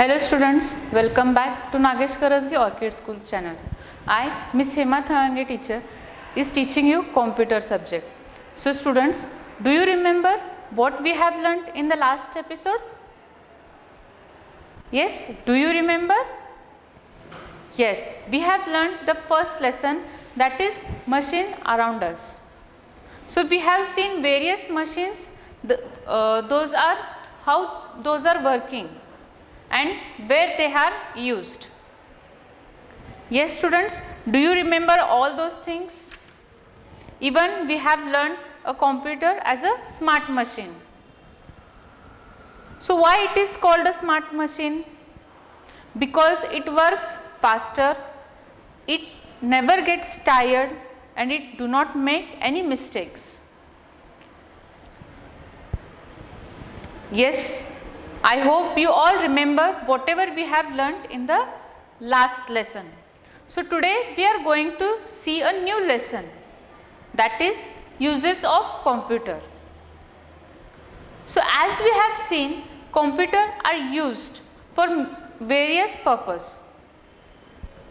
Hello students, welcome back to Nagesh Karasgi Orchid School channel. I, Miss Hema Thawange teacher, is teaching you computer subject. So students, do you remember what we have learnt in the last episode? Yes, do you remember? Yes, we have learnt the first lesson, that is machine around us. So we have seen various machines, those are how those are working and where they are used. Yes students, do you remember all those things? Even we have learned a computer as a smart machine. So why it is called a smart machine? Because it works faster, it never gets tired and it do not make any mistakes. Yes, I hope you all remember whatever we have learnt in the last lesson. So today we are going to see a new lesson, that is uses of computer. So as we have seen, computer are used for various purpose.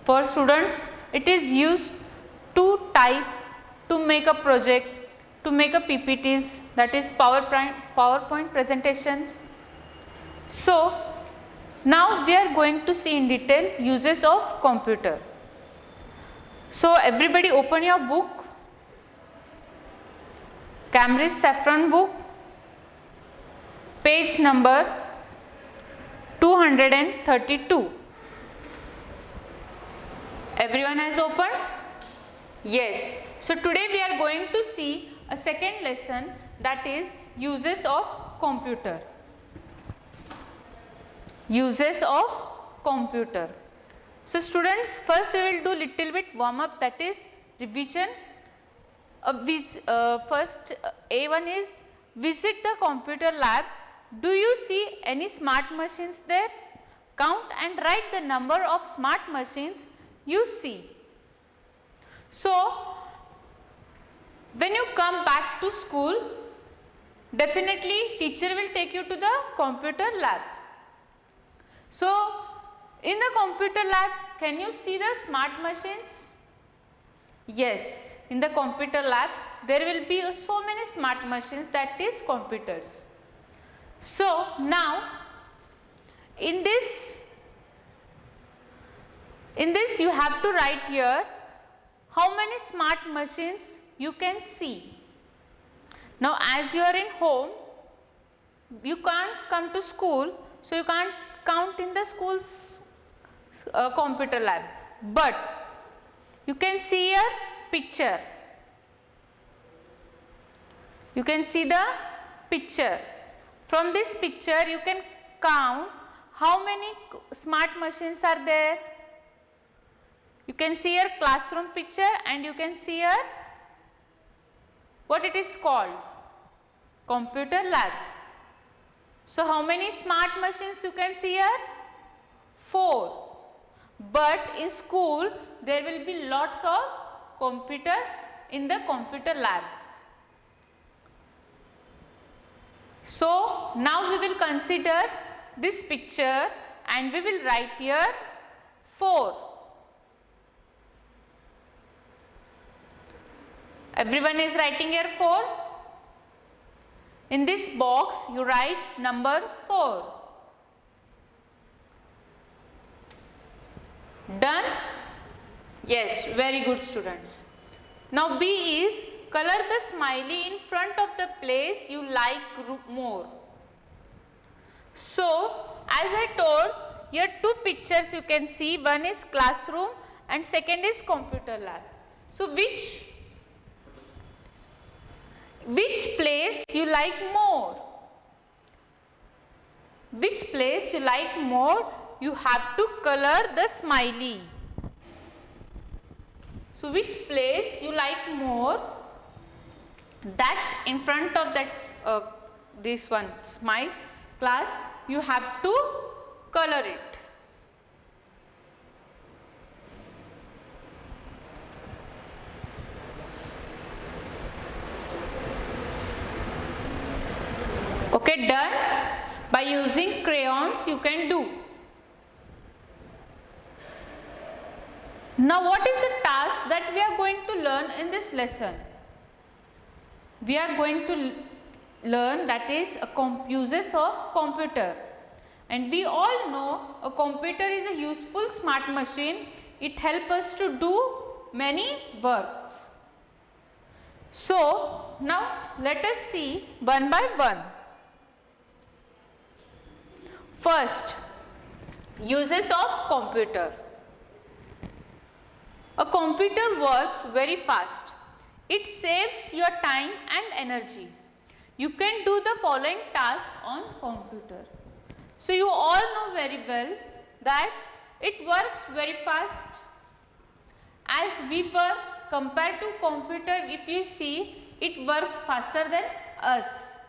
For students, it is used to type, to make a project, to make a PPTs, that is PowerPoint presentations. So now we are going to see in detail uses of computer. So everybody open your book, Cambridge Saffron book, page number 232. Everyone has opened? Yes. So today we are going to see a second lesson, that is uses of computer. Uses of computer. So students, first we will do little bit warm up, that is revision. First A1 is visit the computer lab. Do you see any smart machines there? Count and write the number of smart machines you see. So when you come back to school, definitely teacher will take you to the computer lab. So in the computer lab, can you see the smart machines? Yes, in the computer lab there will be so many smart machines, that is computers. So now in this you have to write here how many smart machines you can see. Now as you are in home, you can't come to school, so you can't count in the school's computer lab, but you can see a picture. You can see the picture. From this picture you can count how many smart machines are there. You can see your classroom picture and you can see your what it is called, computer lab. So how many smart machines you can see here? 4. But in school there will be lots of computer in the computer lab. So now we will consider this picture and we will write here 4. Everyone is writing here 4. In this box you write number 4. Done? Yes, very good students. Now B is color the smiley in front of the place you like more. So as I told, here two pictures you can see, one is classroom and second is computer lab. So which place you like more? Which place you like more? You have to color the smiley. So which place you like more? That in front of that this one smile class, you have to color it. Okay, done. By using crayons you can do. Now what is the task that we are going to learn in this lesson? We are going to learn that is uses of computer, and we all know a computer is a useful smart machine. It helps us to do many works. So now let us see one by one. First, uses of computer. A computer works very fast. It saves your time and energy. You can do the following tasks on computer. So you all know very well that it works very fast. As we work compared to computer, if you see, it works faster than us.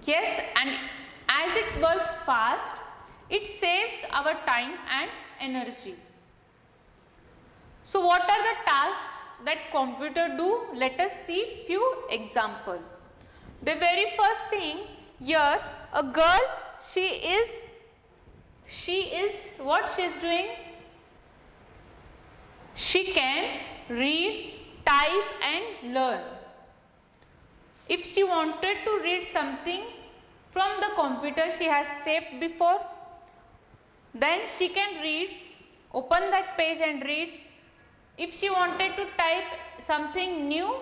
Yes, and as it works fast, it saves our time and energy. So what are the tasks that computer do? Let us see few example. The very first thing here, a girl, she is what she is doing? She can read, type and learn. If she wanted to read something from the computer she has saved before, then she can read, open that page and read. If she wanted to type something new,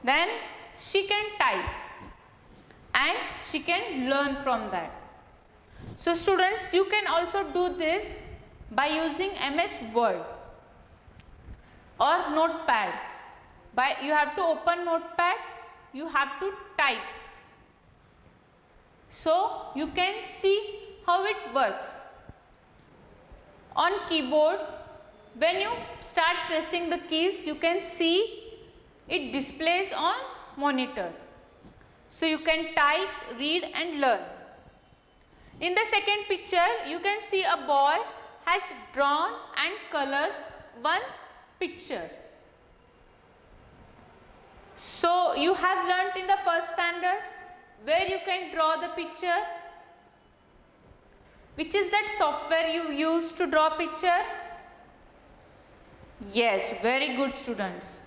then she can type and she can learn from that. So students, you can also do this by using MS Word or Notepad. You have to open Notepad, you have to type. So you can see how it works. On keyboard, when you start pressing the keys, you can see it displays on monitor. So you can type, read and learn. In the second picture, you can see a boy has drawn and colored one picture. So you have learnt in the first standard where you can draw the picture. Which is that software you use to draw picture? Yes, very good students.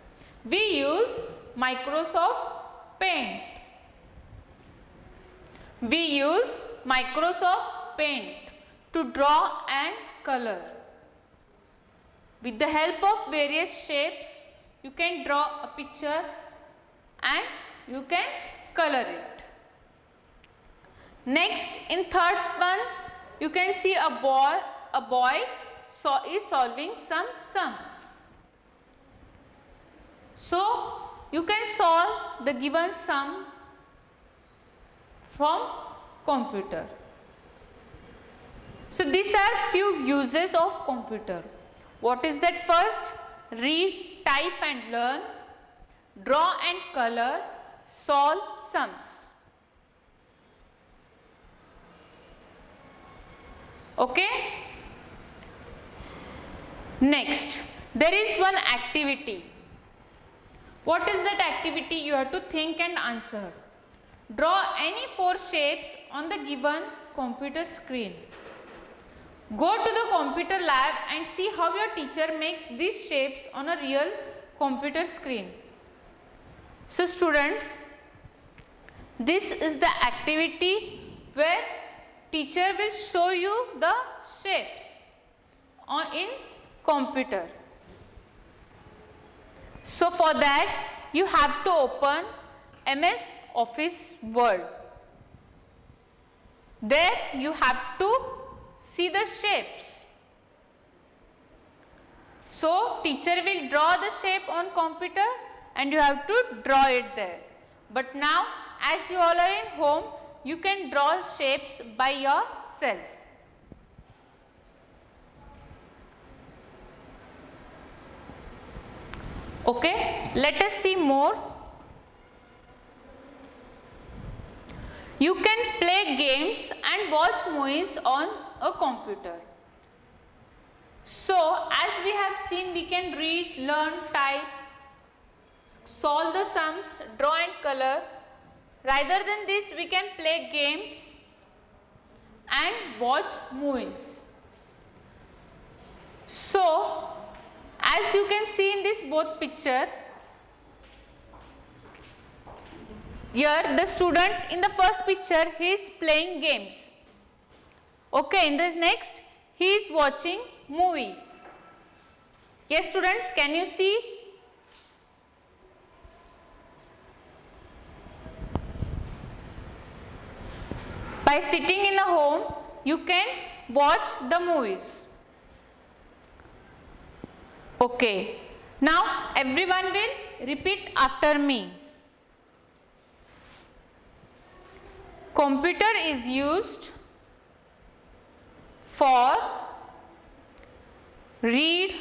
We use Microsoft Paint. We use Microsoft Paint to draw and color. With the help of various shapes, you can draw a picture and you can color it. Next, in third one, you can see a boy is solving some sums. So you can solve the given sum from computer. So these are few uses of computer. What is that? First, read, type and learn, draw and color, solve sums. Okay? Next, there is one activity. What is that activity? You have to think and answer. Draw any 4 shapes on the given computer screen. Go to the computer lab and see how your teacher makes these shapes on a real computer screen. So students, this is the activity where teacher will show you the shapes in computer. So for that you have to open MS Office Word. There you have to see the shapes. So teacher will draw the shape on computer and you have to draw it there. But now as you all are in home, you can draw shapes by yourself. Okay, let us see more. You can play games and watch movies on a computer. So, as we have seen, we can read, learn, type, solve the sums, draw and color. Rather than this, we can play games and watch movies. So, as you can see in this both picture, here the student in the first picture, he is playing games. Okay, in the next he is watching movie. Yes students, can you see? By sitting in a home, you can watch the movies. Okay, now everyone will repeat after me. Computer is used for read,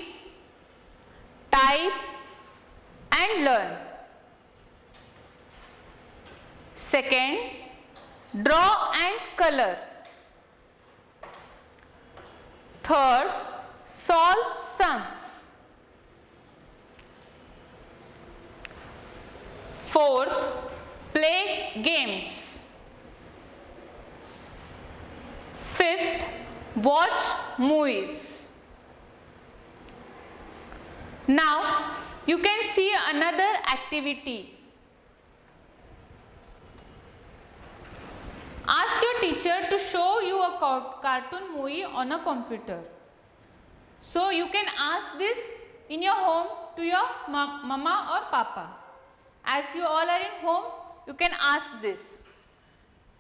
type and learn. Second, draw and color. Third, solve sums. Fourth, play games. Fifth, watch movies. Now, you can see another activity. Ask your teacher to show you a cartoon movie on a computer. So, you can ask this in your home to your mama or papa. As you all are in home, you can ask this.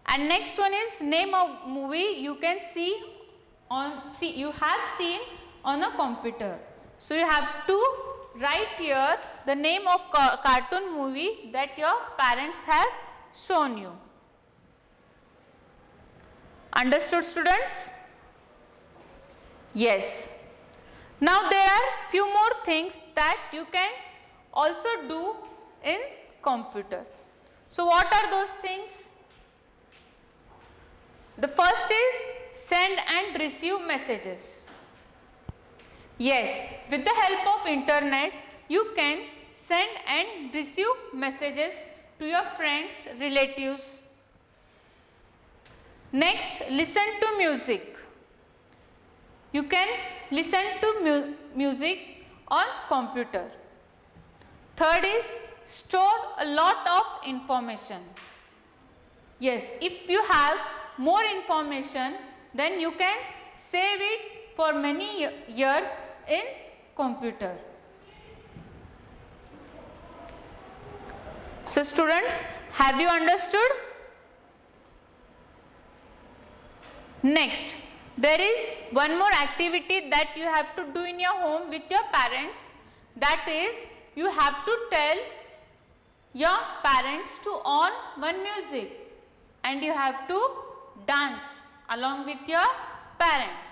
And next one is name of movie you can see on you have seen on a computer. So you have to write here the name of cartoon movie that your parents have shown you. Understood students? Yes. Now there are few more things that you can also do in computer. So what are those things? The first is send and receive messages. Yes, with the help of internet, you can send and receive messages to your friends, relatives. Next, listen to music. You can listen to music on computer. Third is store a lot of information. Yes, if you have more information, then you can save it for many years in computer. So students, have you understood? Next, there is one more activity that you have to do in your home with your parents. That is, you have to tell your parents to on one music and you have to dance along with your parents.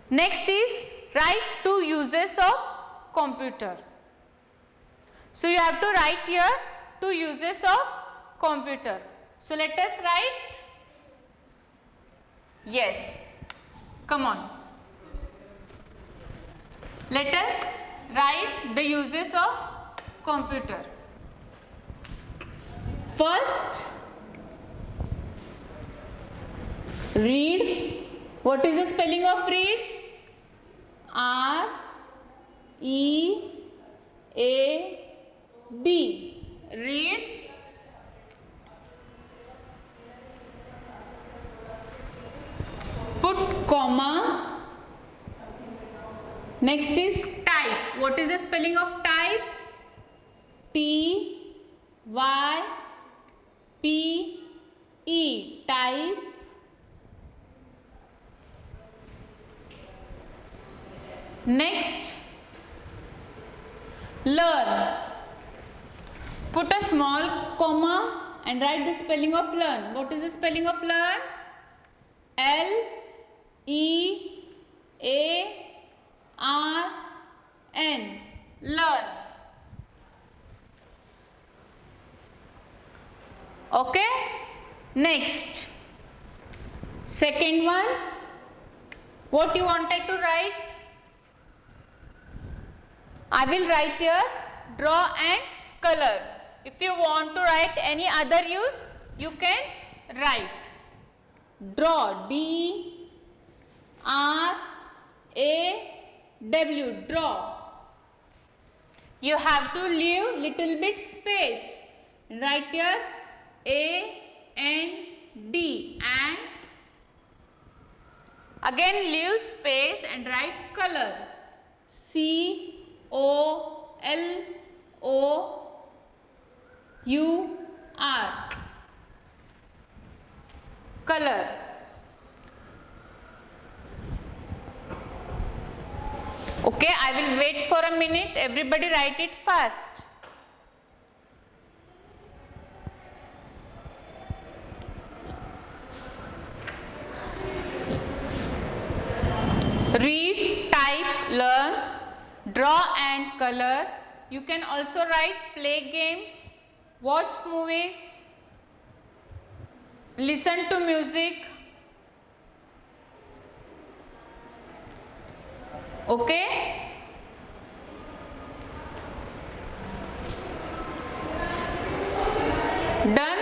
Next is write 2 uses of computer. So you have to write here 2 uses of computer. So let us write. Yes, come on. Let us write the uses of computer. First, read. What is the spelling of read? R-E-A-D. Read. Put comma. Next is type. What is the spelling of type? T-Y-P-E. Type. Next, learn. Put a small comma and write the spelling of learn. What is the spelling of learn? L-E-A-R-N. Learn. Okay? Next. Second one. What you wanted to write? I will write here draw and color. If you want to write any other use, you can write. Draw, D-R-A-W. R-A-W, draw. You have to leave little bit space. Write here A-N-D, and again leave space and write color. C-O-L-O-U-R, color. Okay, I will wait for a minute. Everybody write it fast. Read, type, learn, draw and color. You can also write play games, watch movies, listen to music. Okay? Done?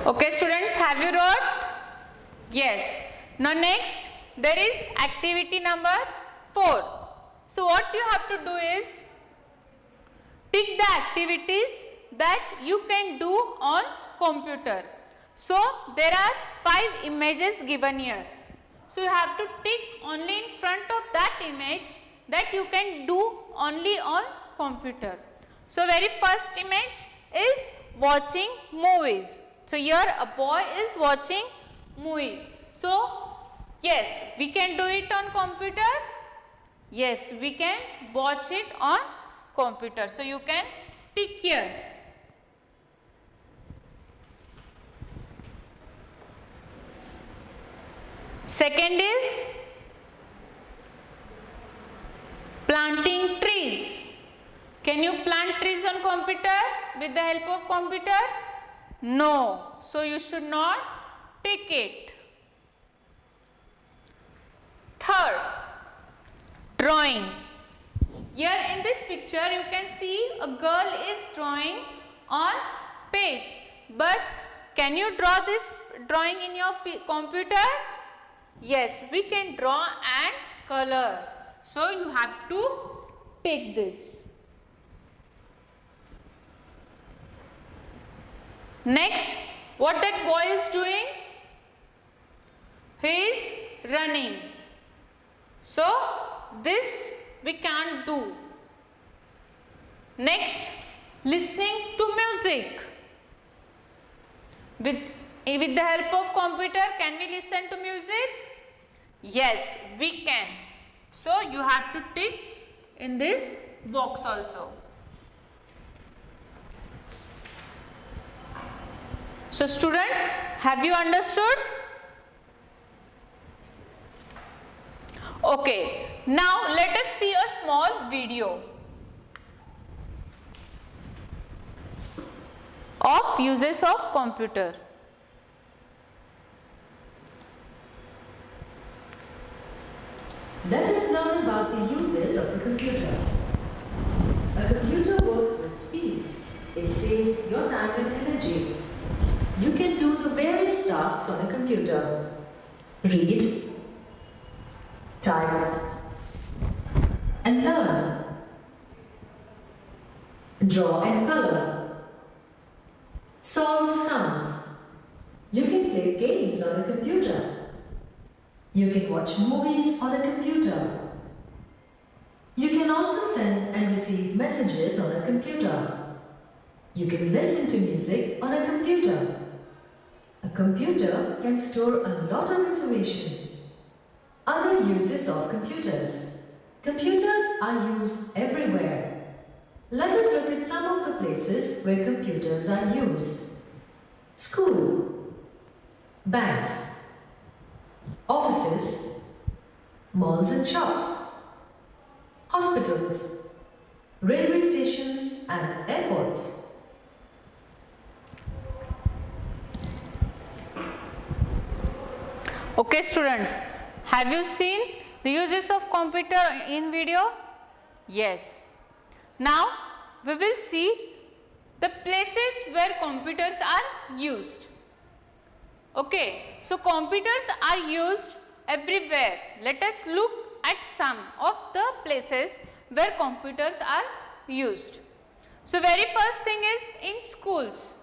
Okay students, have you wrote? Yes. Now next, there is activity number 4. So what you have to do is, tick the activities that you can do on computer. So there are 5 images given here. So you have to tick only in front of that image that you can do only on computer. So very first image is watching movies. So here a boy is watching movie. So yes, we can do it on computer. Yes, we can watch it on computer. So you can tick here. Second is planting trees. Can you plant trees on computer with the help of computer? No. So you should not tick it. Third, drawing. Here in this picture you can see a girl is drawing on page. But can you draw this drawing in your computer? Yes, we can draw and color. So you have to take this. Next, what that boy is doing? He is running. So this we can't do. Next, listening to music. With the help of computer, can we listen to music? Yes, we can. So you have to tick in this box also. So students, have you understood? Okay, now let us see a small video of uses of computer. Let us learn about the uses of a computer. A computer works with speed. It saves your time and energy. You can do the various tasks on a computer. Read, type, and learn. Draw and color. Solve sums. You can play games on a computer. You can watch movies on a computer. You can also send and receive messages on a computer. You can listen to music on a computer. A computer can store a lot of information. Other uses of computers. Computers are used everywhere. Let us look at some of the places where computers are used. School, banks, offices, malls and shops, hospitals, railway stations and airports. Okay students, have you seen the uses of computer in video? Yes. Now we will see the places where computers are used. Okay, so computers are used everywhere. Let us look at some of the places where computers are used. So very first thing is in schools.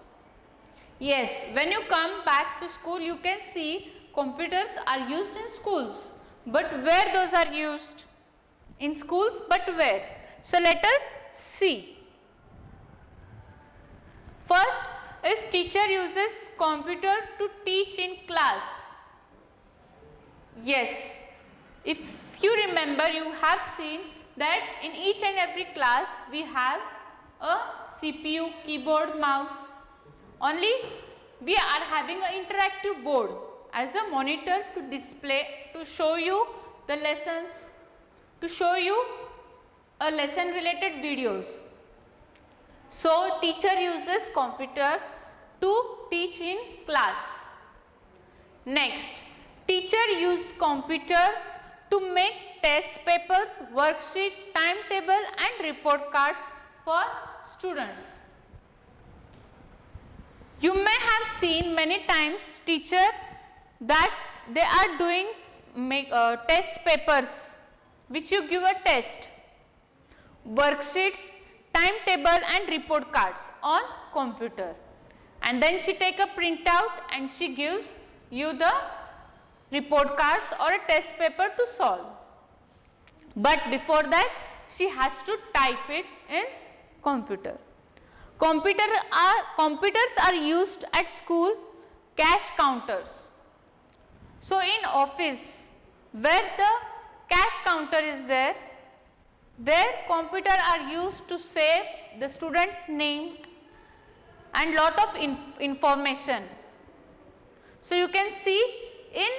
Yes, when you come back to school, you can see computers are used in schools. But where those are used? In schools, but where? So let us see. First is teacher uses computer to teach in class. Yes, if you remember, you have seen that in each and every class we have a CPU, keyboard, mouse. Only we are having an interactive board as a monitor to display, to show you the lessons, to show you a lesson related videos. So teacher uses computer to teach in class. Next, teacher use computers to make test papers, worksheet, timetable and report cards for students. You may have seen many times teacher that they are doing test papers which you give a test, worksheets, timetable and report cards on computer, and then she take a printout and she gives you the report cards or a test paper to solve. But before that she has to type it in computer. Computers are used at school, cash counters. So in office where the cash counter is there computer are used to save the student name and lot of information. So you can see in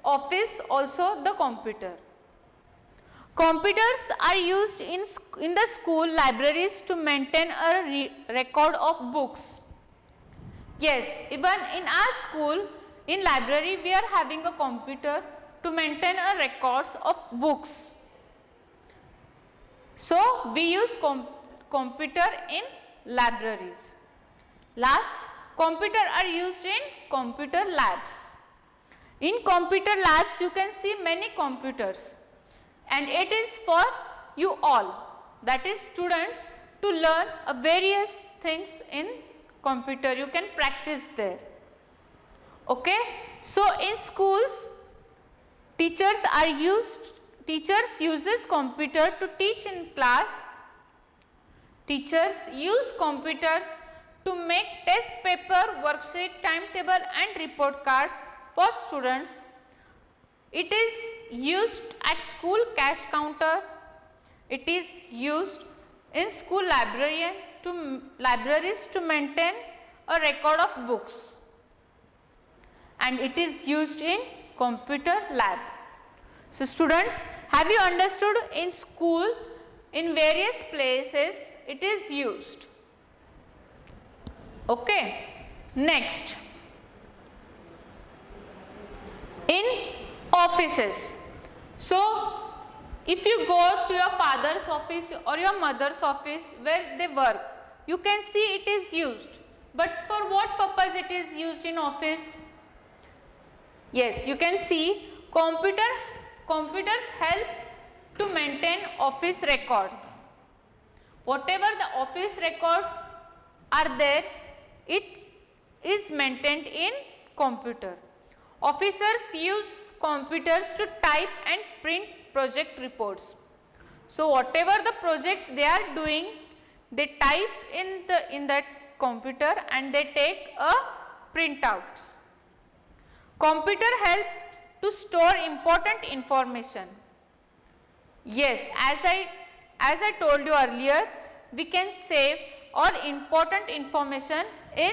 office also the computer. Computers are used in the school libraries to maintain a record of books. Yes, even in our school, in library we are having a computer to maintain a records of books. So we use computer in libraries. Last, computer are used in computer labs. In computer labs you can see many computers, and it is for you all, that is students, to learn various things in computer. You can practice there. Okay, so in schools teachers uses computer to teach in class. Teachers use computers to make test paper, worksheet, timetable and report card for students. It is used at school cash counter. It is used in school libraries to maintain a record of books, and it is used in computer lab. So students, have you understood in school in various places it is used? Okay. Next, in offices. So if you go to your father's office or your mother's office where they work, you can see it is used. But for what purpose it is used in office? Yes, you can see computers help to maintain office record. Whatever the office records are there, it is maintained in computer. Officers use computers to type and print project reports. So whatever the projects they are doing, they type in that computer and they take a printouts. Computer helps to store important information. Yes, as I told you earlier, we can save all important information in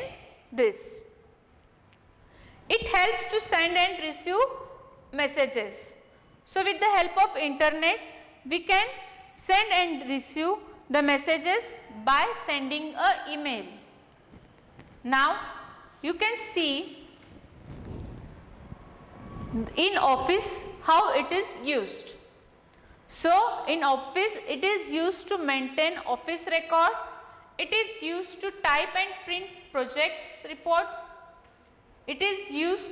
this. It helps to send and receive messages. So with the help of internet, we can send and receive the messages by sending an email. Now you can see in office how it is used. So in office it is used to maintain office record, it is used to type and print projects reports. It is used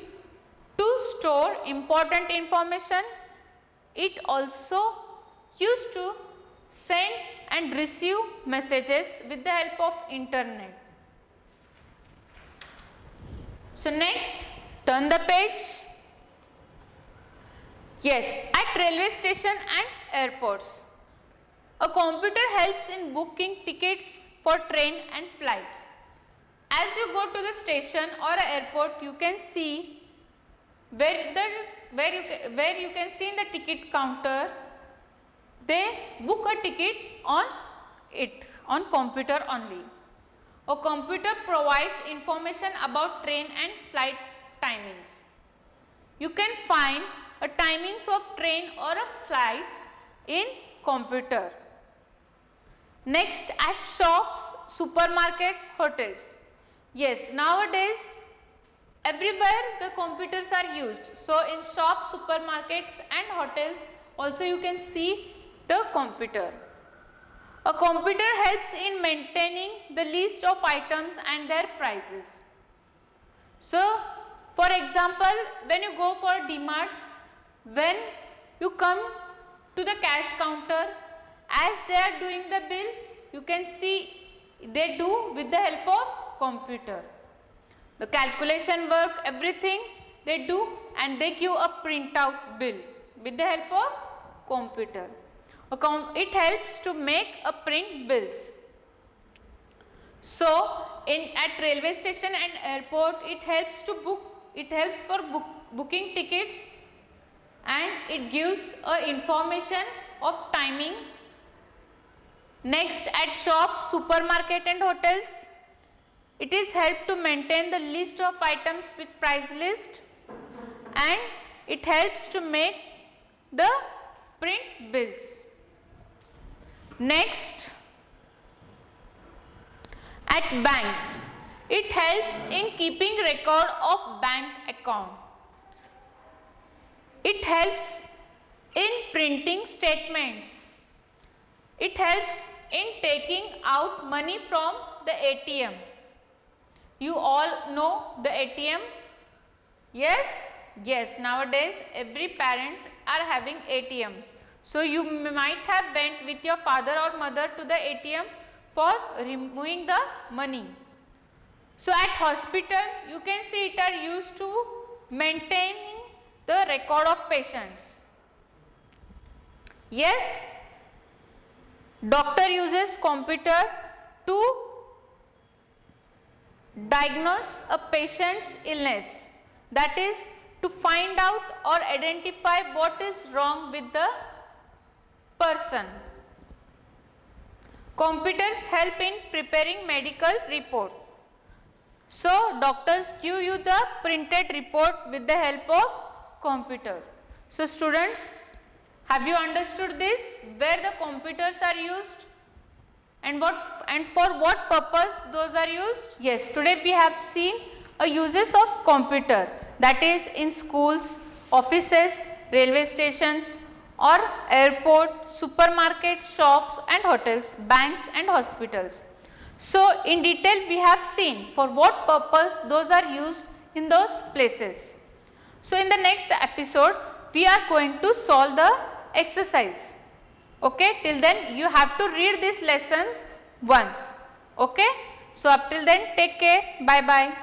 to store important information. It also used to send and receive messages with the help of internet. So next, turn the page. Yes, at railway station and airports, a computer helps in booking tickets for train and flights. As you go to the station or airport, you can see where you can see in the ticket counter, they book a ticket on computer only. A computer provides information about train and flight timings. You can find a timings of train or a flight in computer. Next, at shops, supermarkets, hotels. Yes, nowadays everywhere the computers are used. So in shops, supermarkets and hotels also you can see the computer. A computer helps in maintaining the list of items and their prices. So for example, when you go for DMart, when you come to the cash counter, as they are doing the bill, you can see they do with the help of computer. The calculation work, everything they do, and they give a printout bill with the help of computer. It helps to make a print bills. So at railway station and airport, it helps to book. It helps for booking tickets, and it gives information of timing. Next, at shops, supermarket and hotels, it is help to maintain the list of items with price list, and it helps to make the print bills. Next, at banks, it helps in keeping record of bank account. It helps in printing statements. It helps in taking out money from the ATM. You all know the ATM? Yes? Yes, nowadays every parents are having ATM. So you might have went with your father or mother to the ATM for removing the money. So at hospital, you can see it are used to maintaining the record of patients. Yes, doctor uses computer to diagnose a patient's illness, that is to find out or identify what is wrong with the person. Computers help in preparing medical report. So doctors give you the printed report with the help of computer. So students, have you understood this, where the computers are used and for what purpose those are used? Yes, today we have seen a uses of computer, that is in schools, offices, railway stations or airport, supermarkets, shops and hotels, banks and hospitals. So in detail we have seen for what purpose those are used in those places. So in the next episode we are going to solve the exercise. Okay, till then you have to read these lessons once. Okay, so up till then take care, bye bye.